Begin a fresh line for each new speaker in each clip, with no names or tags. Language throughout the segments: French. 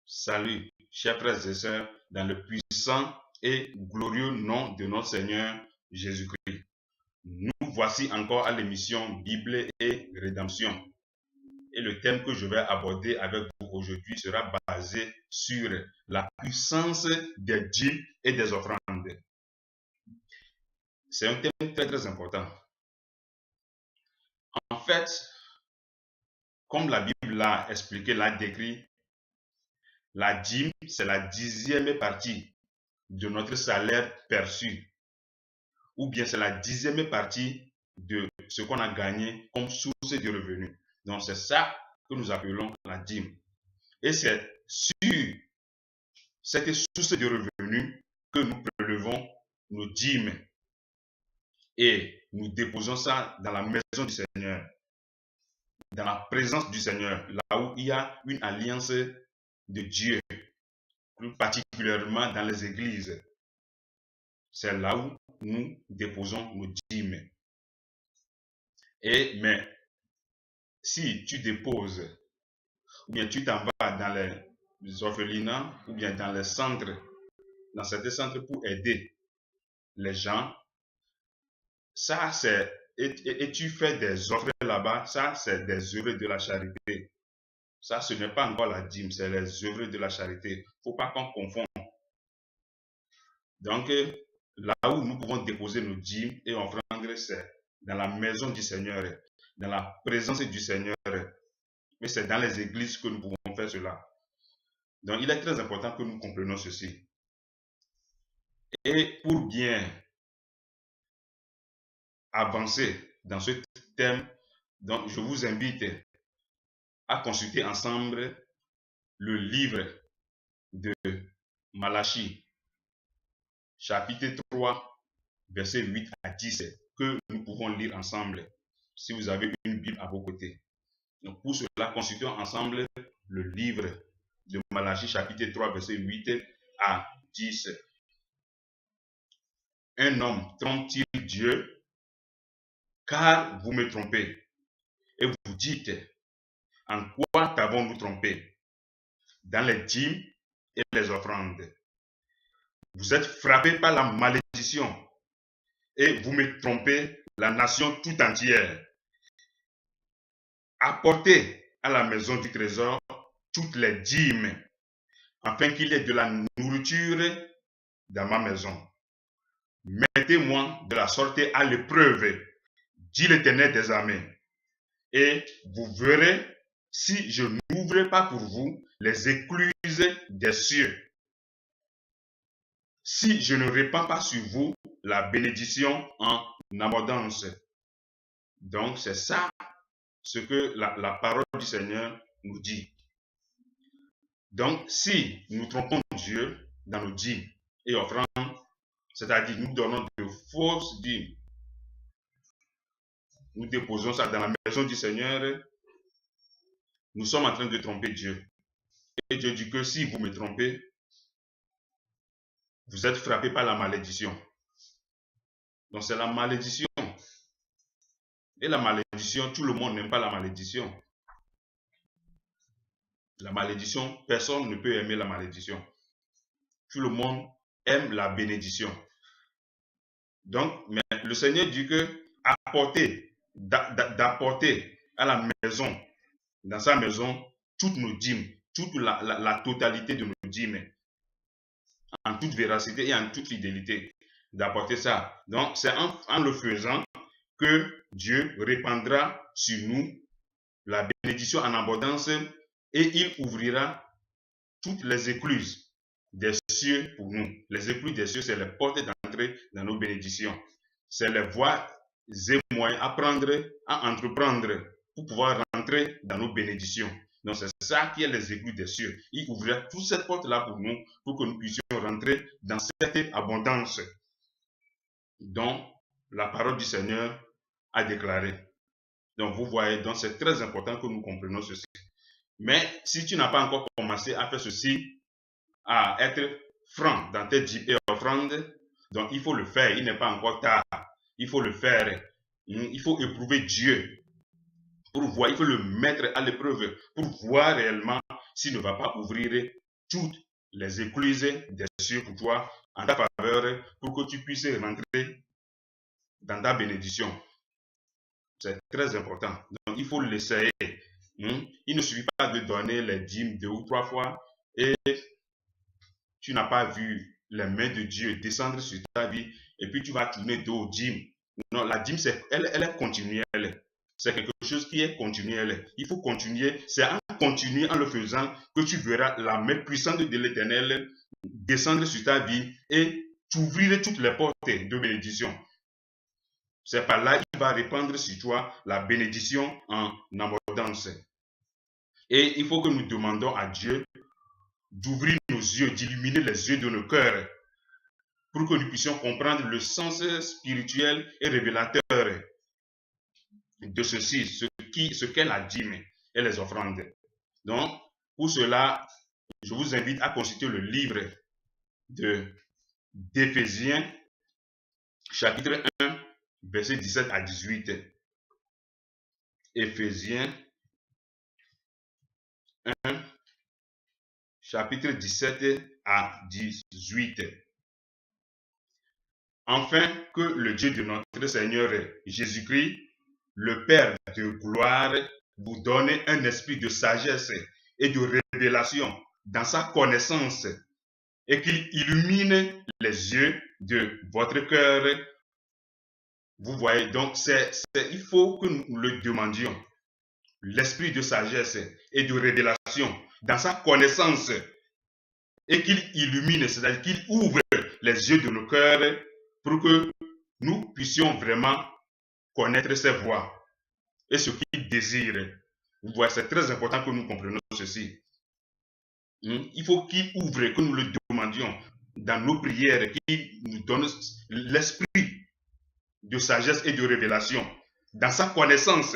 Salut, chers frères et sœurs, dans le puissant et glorieux nom de notre Seigneur Jésus-Christ. Nous voici encore à l'émission Bible et Rédemption. Et le thème que je vais aborder avec vous aujourd'hui sera basé sur la puissance des dîmes et des offrandes. C'est un thème très très important. En fait, comme la Bible l'a expliqué, l'a décrit, la dîme, c'est la 10e partie de notre salaire perçu, ou bien c'est la 10e partie de ce qu'on a gagné comme source de revenus. Donc c'est ça que nous appelons la dîme. Et c'est sur cette source de revenus que nous prélevons nos dîmes et nous déposons ça dans la maison du Seigneur, dans la présence du Seigneur, là où il y a une alliance de Dieu, plus particulièrement dans les églises. C'est là où nous déposons nos dîmes. Mais si tu déposes, ou bien tu t'en vas dans les orphelinats, ou bien dans les centres, dans certains centres pour aider les gens, ça c'est, et tu fais des offres là-bas, ça c'est des œuvres de la charité. Ça, ce n'est pas encore la dîme, c'est les œuvres de la charité. Il ne faut pas qu'on confonde. Donc, là où nous pouvons déposer nos dîmes et offrandes, c'est dans la maison du Seigneur, dans la présence du Seigneur. Mais c'est dans les églises que nous pouvons faire cela. Donc, il est très important que nous comprenions ceci. Et pour bien avancer dans ce thème, donc je vous invite à consulter ensemble le livre de Malachie, chapitre 3, versets 8 à 10, que nous pouvons lire ensemble, si vous avez une Bible à vos côtés. Donc pour cela, consultons ensemble le livre de Malachie, chapitre 3, versets 8 à 10. Un homme trompe-t-il Dieu? Car vous me trompez. Et vous dites, en quoi t'avons-nous trompé? Dans les dîmes et les offrandes. Vous êtes frappés par la malédiction et vous me trompez, la nation tout entière. Apportez à la maison du trésor toutes les dîmes, afin qu'il y ait de la nourriture dans ma maison. Mettez-moi de la sorte à l'épreuve, dit l'Éternel des armées, et vous verrez si je n'ouvre pas pour vous les écluses des cieux, si je ne répands pas sur vous la bénédiction en abondance. Donc c'est ça ce que la parole du Seigneur nous dit. Donc si nous trompons Dieu dans nos dîmes et offrandes, c'est-à-dire nous donnons de fausses dîmes, nous déposons ça dans la maison du Seigneur, nous sommes en train de tromper Dieu. Et Dieu dit que si vous me trompez, vous êtes frappé par la malédiction. Donc c'est la malédiction. Et la malédiction, tout le monde n'aime pas la malédiction. La malédiction, personne ne peut aimer la malédiction. Tout le monde aime la bénédiction. Donc, mais le Seigneur dit que d'apporter à la maison, dans sa maison, toutes nos dîmes, toute la totalité de nos dîmes, en toute véracité et en toute fidélité, d'apporter ça. Donc, c'est en le faisant que Dieu répandra sur nous la bénédiction en abondance et il ouvrira toutes les écluses des cieux pour nous. Les écluses des cieux, c'est les portes d'entrée dans nos bénédictions. C'est les voies et moyens à prendre, à entreprendre pour pouvoir rentrer dans nos bénédictions. Donc c'est ça qui est les écluses des cieux. Il ouvrira toute cette porte-là pour nous, pour que nous puissions rentrer dans cette abondance dont la parole du Seigneur a déclaré. Donc vous voyez, donc c'est très important que nous comprenions ceci. Mais si tu n'as pas encore commencé à faire ceci, à être franc dans tes dîmes et offrandes, donc il faut le faire, il n'est pas encore tard. Il faut le faire. Il faut éprouver Dieu pour voir, il faut le mettre à l'épreuve pour voir réellement s'il ne va pas ouvrir toutes les écluses des cieux pour toi, en ta faveur, pour que tu puisses rentrer dans ta bénédiction. C'est très important. Donc, il faut l'essayer. Il ne suffit pas de donner les dîmes 2 ou 3 fois et tu n'as pas vu les mains de Dieu descendre sur ta vie et puis tu vas tourner dos aux dîmes. Non, la dîme, elle est continuelle. C'est quelque chose qui est continuel. Il faut continuer. C'est en continuer, en le faisant, que tu verras la main puissante de l'Éternel descendre sur ta vie et t'ouvrir toutes les portes de bénédiction. C'est par là qu'il va répandre sur toi la bénédiction en abondance. Et il faut que nous demandons à Dieu d'ouvrir nos yeux, d'illuminer les yeux de nos cœurs pour que nous puissions comprendre le sens spirituel et révélateur de ceci, ce qu'est la dîme et les offrandes. Donc, pour cela, je vous invite à consulter le livre d'Éphésiens, chapitre 1, versets 17 à 18. Éphésiens 1, chapitre 17 à 18. Afin que le Dieu de notre Seigneur Jésus-Christ, le Père de gloire, vous donne un esprit de sagesse et de révélation dans sa connaissance et qu'il illumine les yeux de votre cœur. Vous voyez, donc il faut que nous le demandions. L'esprit de sagesse et de révélation dans sa connaissance et qu'il illumine, c'est-à-dire qu'il ouvre les yeux de nos cœurs pour que nous puissions vraiment connaître ses voies et ce qu'il désire. Vous voyez, c'est très important que nous comprenions ceci. Il faut qu'il ouvre, que nous le demandions dans nos prières, qu'il nous donne l'esprit de sagesse et de révélation dans sa connaissance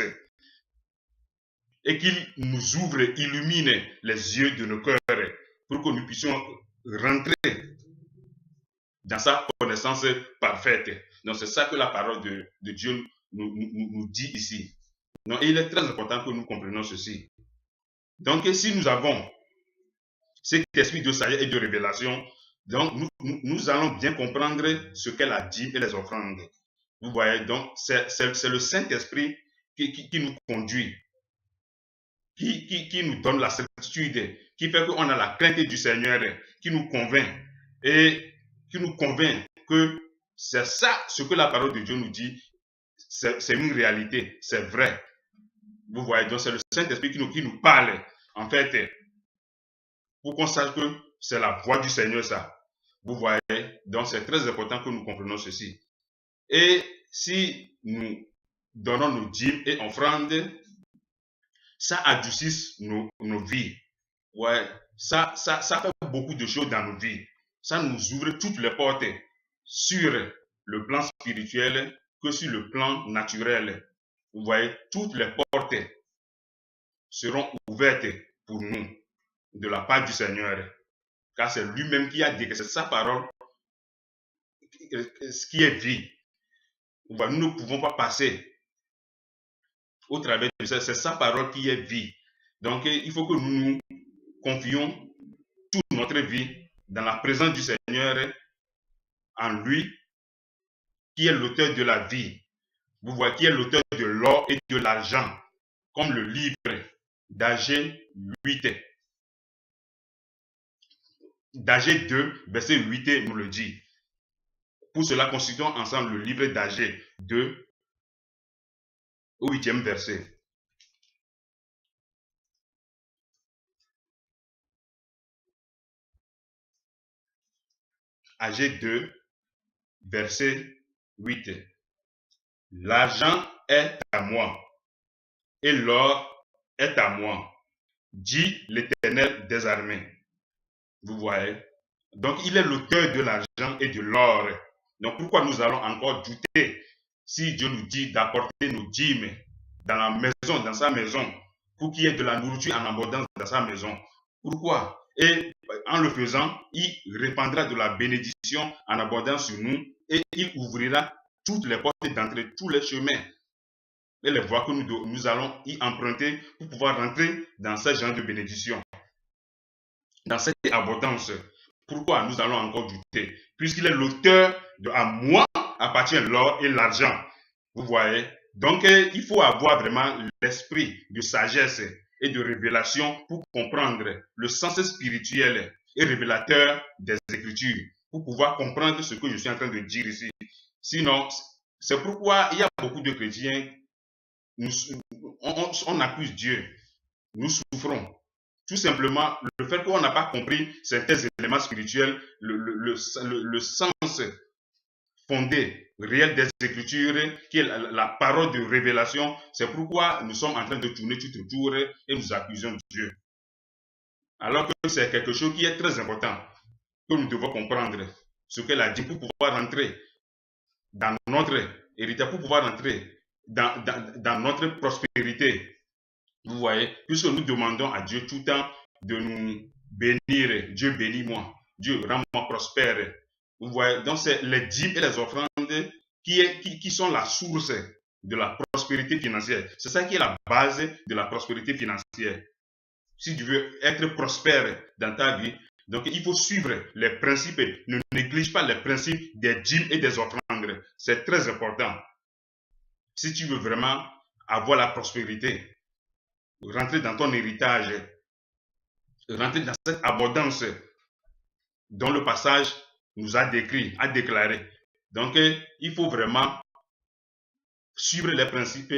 et qu'il nous ouvre, illumine les yeux de nos cœurs pour que nous puissions rentrer dans sa connaissance parfaite. Donc c'est ça que la parole de Dieu nous dit ici. Donc il est très important que nous comprenions ceci. Donc si nous avons cet esprit de sagesse et de révélation, donc nous allons bien comprendre ce qu'elle a dit et les offrandes. Vous voyez, donc c'est le Saint-Esprit qui nous conduit, qui nous donne la certitude, qui fait qu'on a la crainte du Seigneur, qui nous convainc et qui nous convainc que c'est ça ce que la parole de Dieu nous dit, c'est une réalité, c'est vrai. Vous voyez, donc c'est le Saint-Esprit qui nous parle, en fait, pour qu'on sache que c'est la voix du Seigneur, ça. Vous voyez, donc c'est très important que nous comprenions ceci. Et si nous donnons nos dîmes et offrandes, ça adoucit nos vies. Ouais, ça fait beaucoup de choses dans nos vies. Ça nous ouvre toutes les portes sur le plan spirituel que sur le plan naturel. Vous voyez, toutes les portes seront ouvertes pour nous de la part du Seigneur. Car c'est lui-même qui a dit que c'est sa parole ce qui est vie. Nous ne pouvons pas passer au travers de ça. C'est sa parole qui est vie. Donc, il faut que nous nous confions toute notre vie dans la présence du Seigneur, en lui, qui est l'auteur de la vie. Vous voyez, qui est l'auteur de l'or et de l'argent, comme le livre d'Agé 8. D'Agé 2, verset 8 nous le dit. Pour cela, consultons ensemble le livre d'Agé 2, au 8e verset. Agé 2, verset 8. L'argent est à moi et l'or est à moi, dit l'Éternel des armées. Vous voyez? Donc, il est l'auteur de l'argent et de l'or. Donc, pourquoi nous allons encore douter si Dieu nous dit d'apporter nos dîmes dans la maison, dans sa maison, pour qu'il y ait de la nourriture en abondance dans sa maison? Pourquoi? Et en le faisant, il répandra de la bénédiction en abondance sur nous et il ouvrira toutes les portes d'entrée, tous les chemins et les voies que nous allons y emprunter pour pouvoir rentrer dans ce genre de bénédiction. dans cette abondance. Pourquoi nous allons encore douter? Puisqu'il est l'auteur de à moi appartient l'or et l'argent. Vous voyez? Donc, il faut avoir vraiment l'esprit de sagesse et de révélation pour comprendre le sens spirituel et révélateur des Écritures, pour pouvoir comprendre ce que je suis en train de dire ici. Sinon, c'est pourquoi il y a beaucoup de chrétiens, on accuse Dieu, nous souffrons. Tout simplement, le fait qu'on n'a pas compris certains éléments spirituels, le sens fondé, réel des Écritures, qui est la parole de révélation, c'est pourquoi nous sommes en train de tourner tout autour et nous accusons Dieu. Alors que c'est quelque chose qui est très important, que nous devons comprendre ce qu'elle a dit pour pouvoir rentrer dans notre héritage, pour pouvoir rentrer dans notre prospérité. Vous voyez, puisque nous demandons à Dieu tout le temps de nous bénir. Dieu bénis-moi. Dieu rends-moi prospère. Vous voyez, donc c'est les dîmes et les offrandes qui sont la source de la prospérité financière. C'est ça qui est la base de la prospérité financière. Si tu veux être prospère dans ta vie, donc il faut suivre les principes. Ne néglige pas les principes des dîmes et des offrandes. C'est très important. Si tu veux vraiment avoir la prospérité, rentrer dans ton héritage, rentrer dans cette abondance dont le passage nous a décrit, a déclaré. Donc, il faut vraiment suivre les principes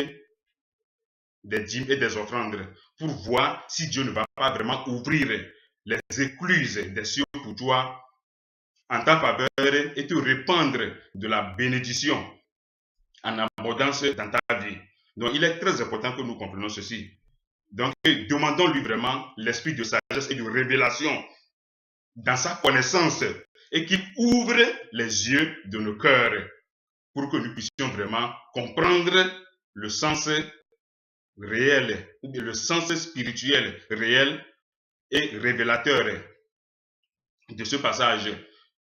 des dîmes et des offrandes pour voir si Dieu ne va pas vraiment ouvrir les écluses des cieux pour toi en ta faveur et te répandre de la bénédiction en abondance dans ta vie. Donc, il est très important que nous comprenions ceci. Donc, demandons-lui vraiment l'esprit de sagesse et de révélation dans sa connaissance et qu'il ouvre les yeux de nos cœurs pour que nous puissions vraiment comprendre le sens réel ou bien le sens spirituel réel et révélateur de ce passage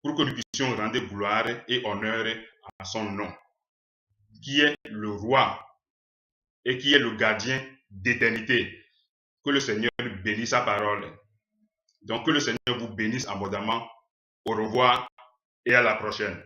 pour que nous puissions rendre gloire et honneur à son nom, qui est le roi et qui est le gardien d'éternité. Que le Seigneur bénisse sa parole. Donc que le Seigneur vous bénisse abondamment. Au revoir et à la prochaine.